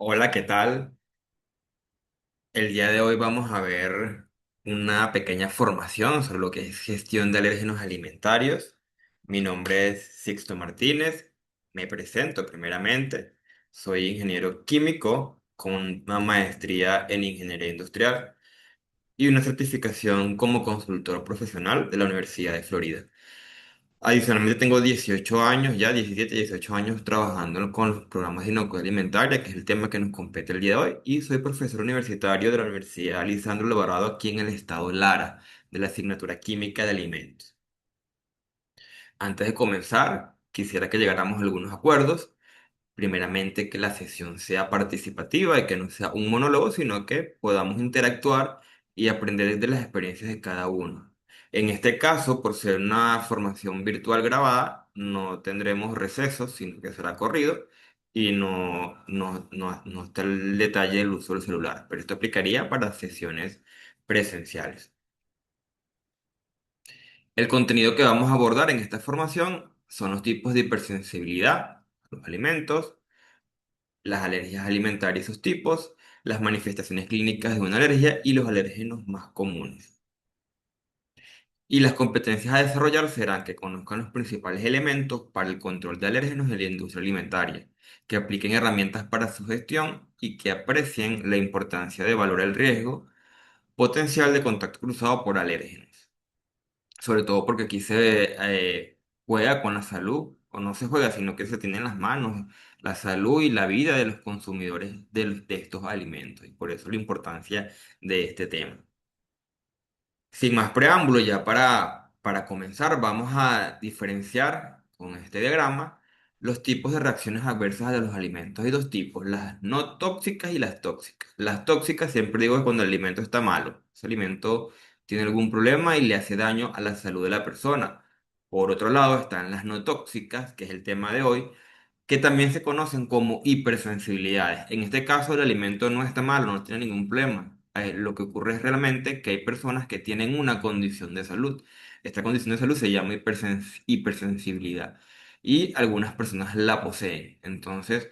Hola, ¿qué tal? El día de hoy vamos a ver una pequeña formación sobre lo que es gestión de alérgenos alimentarios. Mi nombre es Sixto Martínez. Me presento primeramente. Soy ingeniero químico con una maestría en ingeniería industrial y una certificación como consultor profesional de la Universidad de Florida. Adicionalmente tengo 18 años, ya 17, 18 años trabajando con los programas de inocuidad alimentaria, que es el tema que nos compete el día de hoy, y soy profesor universitario de la Universidad Lisandro Alvarado aquí en el estado Lara, de la asignatura Química de Alimentos. Antes de comenzar, quisiera que llegáramos a algunos acuerdos. Primeramente, que la sesión sea participativa y que no sea un monólogo, sino que podamos interactuar y aprender de las experiencias de cada uno. En este caso, por ser una formación virtual grabada, no tendremos recesos, sino que será corrido y no está el detalle del uso del celular. Pero esto aplicaría para sesiones presenciales. El contenido que vamos a abordar en esta formación son los tipos de hipersensibilidad a los alimentos, las alergias alimentarias y sus tipos, las manifestaciones clínicas de una alergia y los alérgenos más comunes. Y las competencias a desarrollar serán que conozcan los principales elementos para el control de alérgenos en la industria alimentaria, que apliquen herramientas para su gestión y que aprecien la importancia de valorar el riesgo potencial de contacto cruzado por alérgenos. Sobre todo porque aquí se juega con la salud, o no se juega, sino que se tiene en las manos la salud y la vida de los consumidores de estos alimentos, y por eso la importancia de este tema. Sin más preámbulo, ya para comenzar, vamos a diferenciar con este diagrama los tipos de reacciones adversas de los alimentos. Hay dos tipos, las no tóxicas y las tóxicas. Las tóxicas siempre digo que cuando el alimento está malo, ese alimento tiene algún problema y le hace daño a la salud de la persona. Por otro lado están las no tóxicas, que es el tema de hoy, que también se conocen como hipersensibilidades. En este caso, el alimento no está malo, no tiene ningún problema. Lo que ocurre es realmente que hay personas que tienen una condición de salud. Esta condición de salud se llama hipersensibilidad y algunas personas la poseen. Entonces,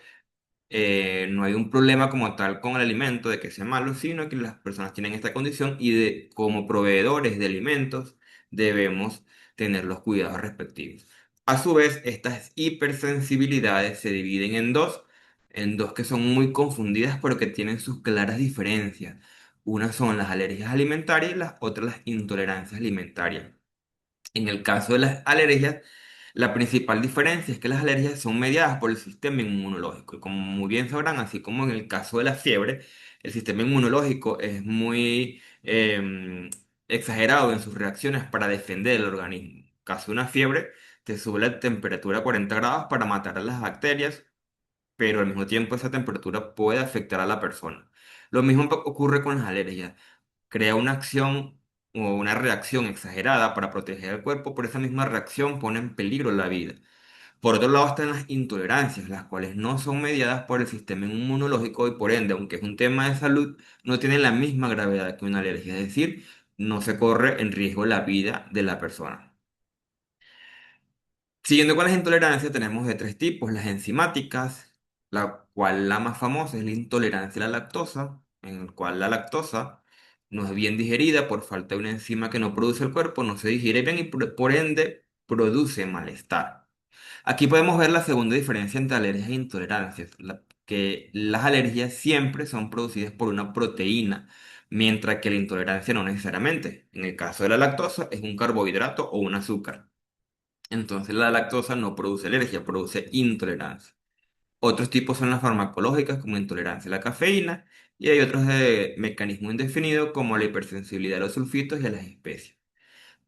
no hay un problema como tal con el alimento de que sea malo, sino que las personas tienen esta condición y como proveedores de alimentos debemos tener los cuidados respectivos. A su vez, estas hipersensibilidades se dividen en dos que son muy confundidas pero que tienen sus claras diferencias. Unas son las alergias alimentarias y las otras las intolerancias alimentarias. En el caso de las alergias, la principal diferencia es que las alergias son mediadas por el sistema inmunológico. Y como muy bien sabrán, así como en el caso de la fiebre, el sistema inmunológico es muy exagerado en sus reacciones para defender el organismo. En caso de una fiebre, te sube la temperatura a 40 grados para matar a las bacterias, pero al mismo tiempo esa temperatura puede afectar a la persona. Lo mismo ocurre con las alergias, crea una acción o una reacción exagerada para proteger al cuerpo, pero esa misma reacción pone en peligro la vida. Por otro lado están las intolerancias, las cuales no son mediadas por el sistema inmunológico y por ende, aunque es un tema de salud, no tienen la misma gravedad que una alergia, es decir, no se corre en riesgo la vida de la persona. Siguiendo con las intolerancias, tenemos de tres tipos: las enzimáticas, la cual la más famosa es la intolerancia a la lactosa, en el cual la lactosa no es bien digerida por falta de una enzima que no produce el cuerpo, no se digiere bien y por ende produce malestar. Aquí podemos ver la segunda diferencia entre alergias e intolerancias, que las alergias siempre son producidas por una proteína, mientras que la intolerancia no necesariamente. En el caso de la lactosa es un carbohidrato o un azúcar. Entonces la lactosa no produce alergia, produce intolerancia. Otros tipos son las farmacológicas, como intolerancia a la cafeína, y hay otros de mecanismo indefinido, como la hipersensibilidad a los sulfitos y a las especies.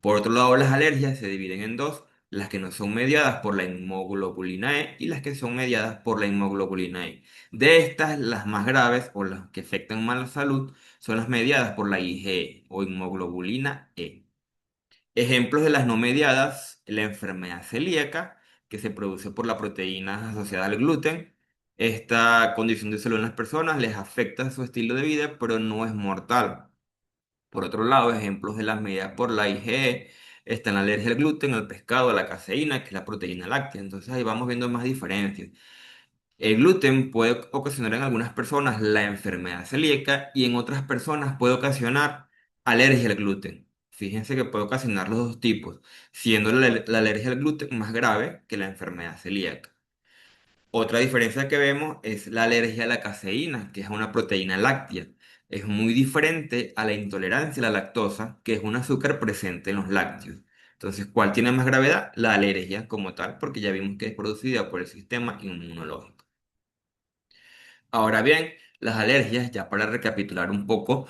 Por otro lado, las alergias se dividen en dos: las que no son mediadas por la inmunoglobulina E y las que son mediadas por la inmunoglobulina E. De estas, las más graves o las que afectan más la salud son las mediadas por la IgE o inmunoglobulina E. Ejemplos de las no mediadas: la enfermedad celíaca, que se produce por la proteína asociada al gluten. Esta condición de salud en las personas les afecta su estilo de vida, pero no es mortal. Por otro lado, ejemplos de las medidas por la IgE están la alergia al gluten, al pescado, a la caseína, que es la proteína láctea. Entonces ahí vamos viendo más diferencias. El gluten puede ocasionar en algunas personas la enfermedad celíaca y en otras personas puede ocasionar alergia al gluten. Fíjense que puede ocasionar los dos tipos, siendo la alergia al gluten más grave que la enfermedad celíaca. Otra diferencia que vemos es la alergia a la caseína, que es una proteína láctea. Es muy diferente a la intolerancia a la lactosa, que es un azúcar presente en los lácteos. Entonces, ¿cuál tiene más gravedad? La alergia como tal, porque ya vimos que es producida por el sistema inmunológico. Ahora bien, las alergias, ya para recapitular un poco,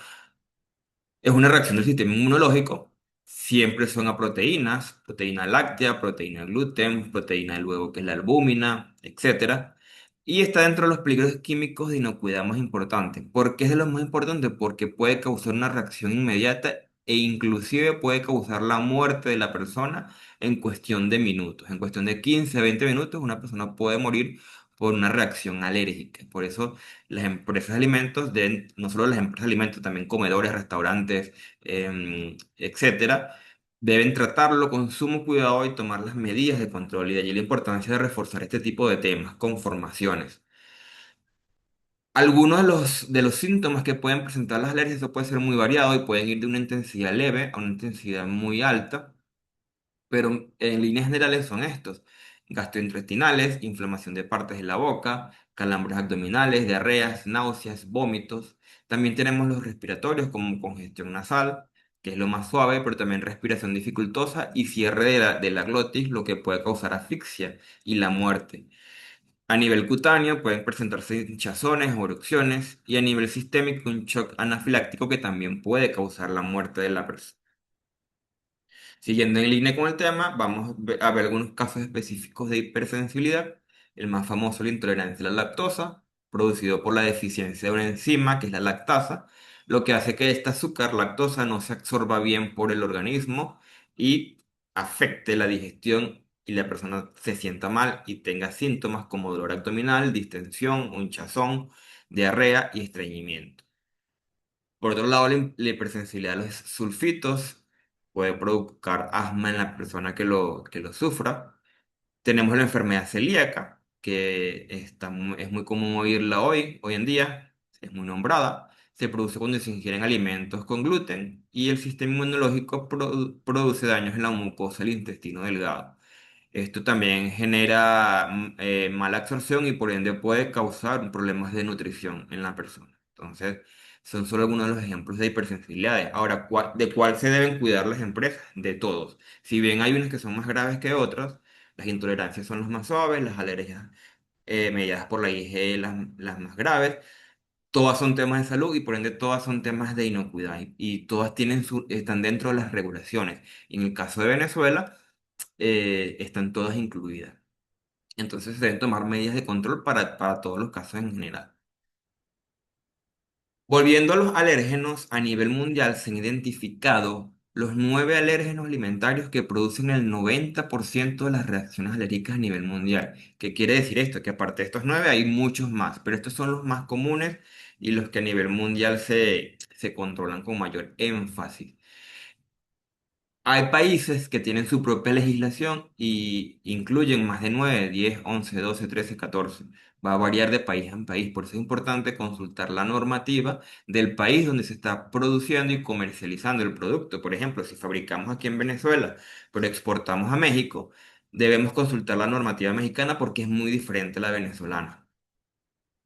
es una reacción del sistema inmunológico. Siempre son a proteínas, proteína láctea, proteína gluten, proteína del huevo que es la albúmina, etcétera. Y está dentro de los peligros químicos de inocuidad más importantes. ¿Por qué es de los más importantes? Porque puede causar una reacción inmediata e inclusive puede causar la muerte de la persona en cuestión de minutos. En cuestión de 15 a 20 minutos una persona puede morir por una reacción alérgica. Por eso las empresas de alimentos deben, no solo las empresas de alimentos, también comedores, restaurantes, etcétera, deben tratarlo con sumo cuidado y tomar las medidas de control. Y de allí la importancia de reforzar este tipo de temas con formaciones. Algunos de los síntomas que pueden presentar las alergias, eso puede ser muy variado y pueden ir de una intensidad leve a una intensidad muy alta, pero en líneas generales son estos: gastrointestinales, inflamación de partes de la boca, calambres abdominales, diarreas, náuseas, vómitos. También tenemos los respiratorios como congestión nasal, que es lo más suave, pero también respiración dificultosa y cierre de la glotis, lo que puede causar asfixia y la muerte. A nivel cutáneo pueden presentarse hinchazones o erupciones y a nivel sistémico un shock anafiláctico que también puede causar la muerte de la persona. Siguiendo en línea con el tema, vamos a ver algunos casos específicos de hipersensibilidad. El más famoso, la intolerancia a la lactosa, producido por la deficiencia de una enzima, que es la lactasa, lo que hace que este azúcar, lactosa, no se absorba bien por el organismo y afecte la digestión y la persona se sienta mal y tenga síntomas como dolor abdominal, distensión, hinchazón, diarrea y estreñimiento. Por otro lado, la hipersensibilidad a los sulfitos puede provocar asma en la persona que lo sufra. Tenemos la enfermedad celíaca, que es muy común oírla hoy en día, es muy nombrada. Se produce cuando se ingieren alimentos con gluten y el sistema inmunológico produce daños en la mucosa del intestino delgado. Esto también genera mala absorción y por ende puede causar problemas de nutrición en la persona. Entonces, son solo algunos de los ejemplos de hipersensibilidades. Ahora, ¿de cuál se deben cuidar las empresas? De todos. Si bien hay unas que son más graves que otras, las intolerancias son las más suaves, las alergias mediadas por la IgE las más graves. Todas son temas de salud y por ende todas son temas de inocuidad y todas están dentro de las regulaciones. En el caso de Venezuela, están todas incluidas. Entonces se deben tomar medidas de control para todos los casos en general. Volviendo a los alérgenos, a nivel mundial se han identificado los 9 alérgenos alimentarios que producen el 90% de las reacciones alérgicas a nivel mundial. ¿Qué quiere decir esto? Que aparte de estos 9 hay muchos más, pero estos son los más comunes y los que a nivel mundial se controlan con mayor énfasis. Hay países que tienen su propia legislación y incluyen más de 9, 10, 11, 12, 13, 14. Va a variar de país en país, por eso es importante consultar la normativa del país donde se está produciendo y comercializando el producto. Por ejemplo, si fabricamos aquí en Venezuela, pero exportamos a México, debemos consultar la normativa mexicana porque es muy diferente a la venezolana.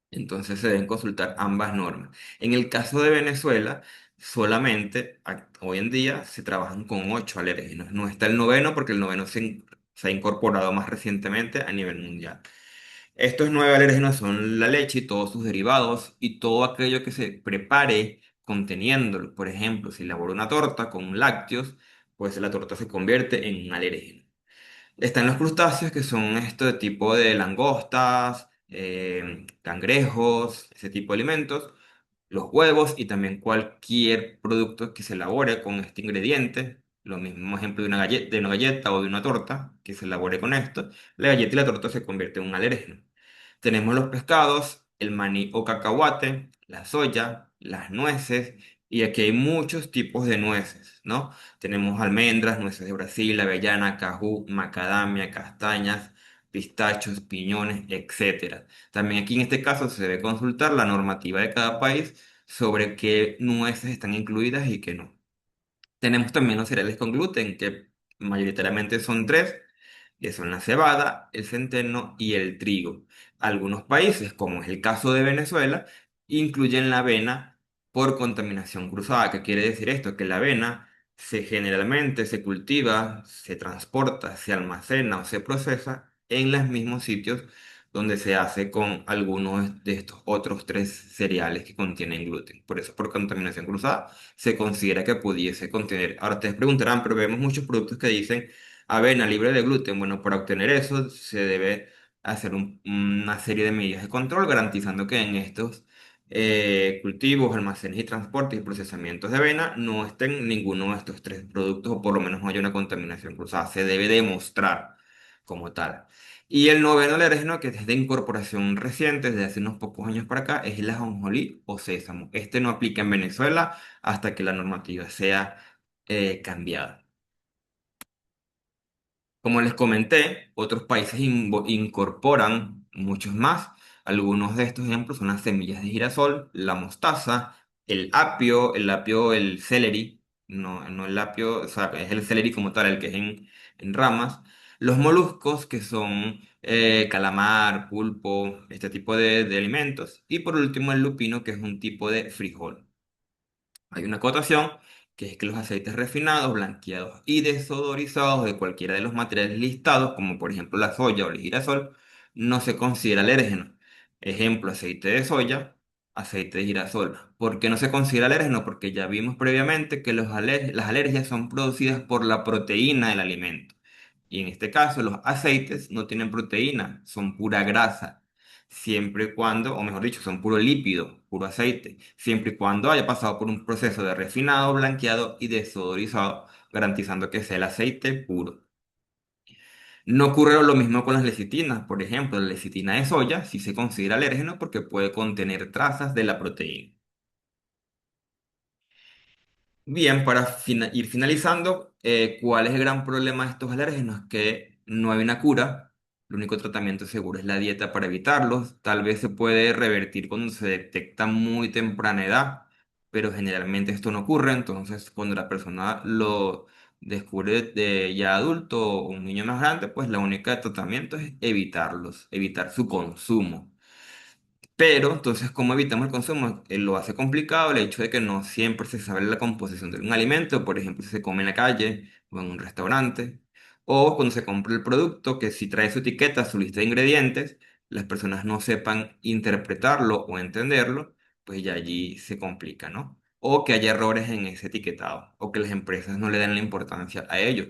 Entonces se deben consultar ambas normas. En el caso de Venezuela, solamente hoy en día se trabajan con 8 alérgenos. No está el noveno porque el noveno se ha incorporado más recientemente a nivel mundial. Estos 9 alérgenos son la leche y todos sus derivados y todo aquello que se prepare conteniéndolo. Por ejemplo, si elaboro una torta con lácteos, pues la torta se convierte en un alérgeno. Están los crustáceos, que son esto de tipo de langostas, cangrejos, ese tipo de alimentos, los huevos y también cualquier producto que se elabore con este ingrediente. Lo mismo ejemplo de una galleta o de una torta que se elabore con esto. La galleta y la torta se convierten en un alérgeno. Tenemos los pescados, el maní o cacahuate, la soya, las nueces, y aquí hay muchos tipos de nueces, ¿no? Tenemos almendras, nueces de Brasil, avellana, cajú, macadamia, castañas, pistachos, piñones, etcétera. También aquí en este caso se debe consultar la normativa de cada país sobre qué nueces están incluidas y qué no. Tenemos también los cereales con gluten, que mayoritariamente son tres, que son la cebada, el centeno y el trigo. Algunos países, como es el caso de Venezuela, incluyen la avena por contaminación cruzada. ¿Qué quiere decir esto? Que la avena generalmente se cultiva, se transporta, se almacena o se procesa en los mismos sitios donde se hace con algunos de estos otros tres cereales que contienen gluten. Por eso, por contaminación cruzada se considera que pudiese contener. Ahora ustedes preguntarán, pero vemos muchos productos que dicen avena libre de gluten. Bueno, para obtener eso se debe hacer una serie de medidas de control garantizando que en estos cultivos, almacenes y transportes y procesamientos de avena no estén ninguno de estos tres productos o por lo menos no haya una contaminación cruzada. Se debe demostrar como tal. Y el noveno alérgeno, que es de incorporación reciente, desde hace unos pocos años para acá, es el ajonjolí o sésamo. Este no aplica en Venezuela hasta que la normativa sea cambiada. Como les comenté, otros países incorporan muchos más. Algunos de estos ejemplos son las semillas de girasol, la mostaza, el apio, el celery, no el apio, o sea, es el celery como tal, el que es en ramas. Los moluscos, que son calamar, pulpo, este tipo de alimentos. Y por último, el lupino, que es un tipo de frijol. Hay una acotación que es que los aceites refinados, blanqueados y desodorizados de cualquiera de los materiales listados, como por ejemplo la soya o el girasol, no se considera alérgeno. Ejemplo, aceite de soya, aceite de girasol. ¿Por qué no se considera alérgeno? Porque ya vimos previamente que las alergias son producidas por la proteína del alimento. Y en este caso, los aceites no tienen proteína, son pura grasa siempre y cuando, o mejor dicho, son puro lípido, puro aceite, siempre y cuando haya pasado por un proceso de refinado, blanqueado y desodorizado, garantizando que sea el aceite puro. No ocurre lo mismo con las lecitinas, por ejemplo, la lecitina de soya sí se considera alérgeno porque puede contener trazas de la proteína. Bien, para ir finalizando, ¿cuál es el gran problema de estos alérgenos? Que no hay una cura, el único tratamiento seguro es la dieta para evitarlos, tal vez se puede revertir cuando se detecta muy temprana edad, pero generalmente esto no ocurre, entonces cuando la persona lo descubre de ya adulto o un niño más grande, pues la única tratamiento es evitarlos, evitar su consumo. Pero entonces, ¿cómo evitamos el consumo? Lo hace complicado el hecho de que no siempre se sabe la composición de un alimento, por ejemplo, si se come en la calle o en un restaurante, o cuando se compra el producto que si trae su etiqueta, su lista de ingredientes, las personas no sepan interpretarlo o entenderlo, pues ya allí se complica, ¿no? O que haya errores en ese etiquetado, o que las empresas no le den la importancia a ello.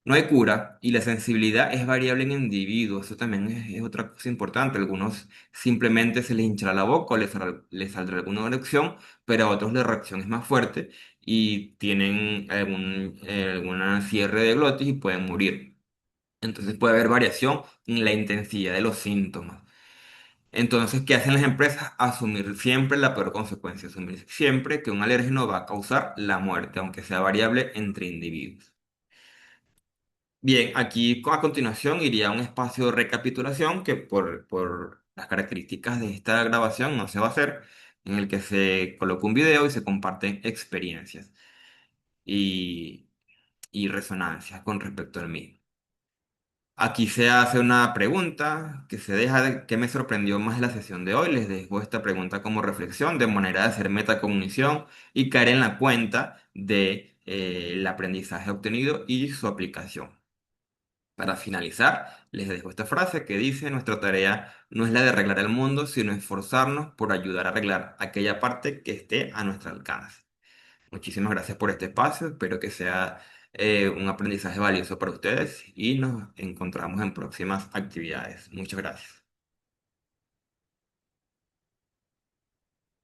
No hay cura y la sensibilidad es variable en individuos. Eso también es otra cosa importante. Algunos simplemente se les hinchará la boca o les saldrá alguna erupción, pero a otros la reacción es más fuerte y tienen alguna cierre de glotis y pueden morir. Entonces puede haber variación en la intensidad de los síntomas. Entonces, ¿qué hacen las empresas? Asumir siempre la peor consecuencia, asumir siempre que un alérgeno va a causar la muerte, aunque sea variable entre individuos. Bien, aquí a continuación iría a un espacio de recapitulación que por las características de esta grabación no se va a hacer, en el que se coloca un video y se comparten experiencias y, y resonancias con respecto al mismo. Aquí se hace una pregunta que se deja de qué me sorprendió más de la sesión de hoy. Les dejo esta pregunta como reflexión de manera de hacer metacognición y caer en la cuenta de el aprendizaje obtenido y su aplicación. Para finalizar, les dejo esta frase que dice, nuestra tarea no es la de arreglar el mundo, sino esforzarnos por ayudar a arreglar aquella parte que esté a nuestro alcance. Muchísimas gracias por este espacio, espero que sea un aprendizaje valioso para ustedes y nos encontramos en próximas actividades. Muchas gracias.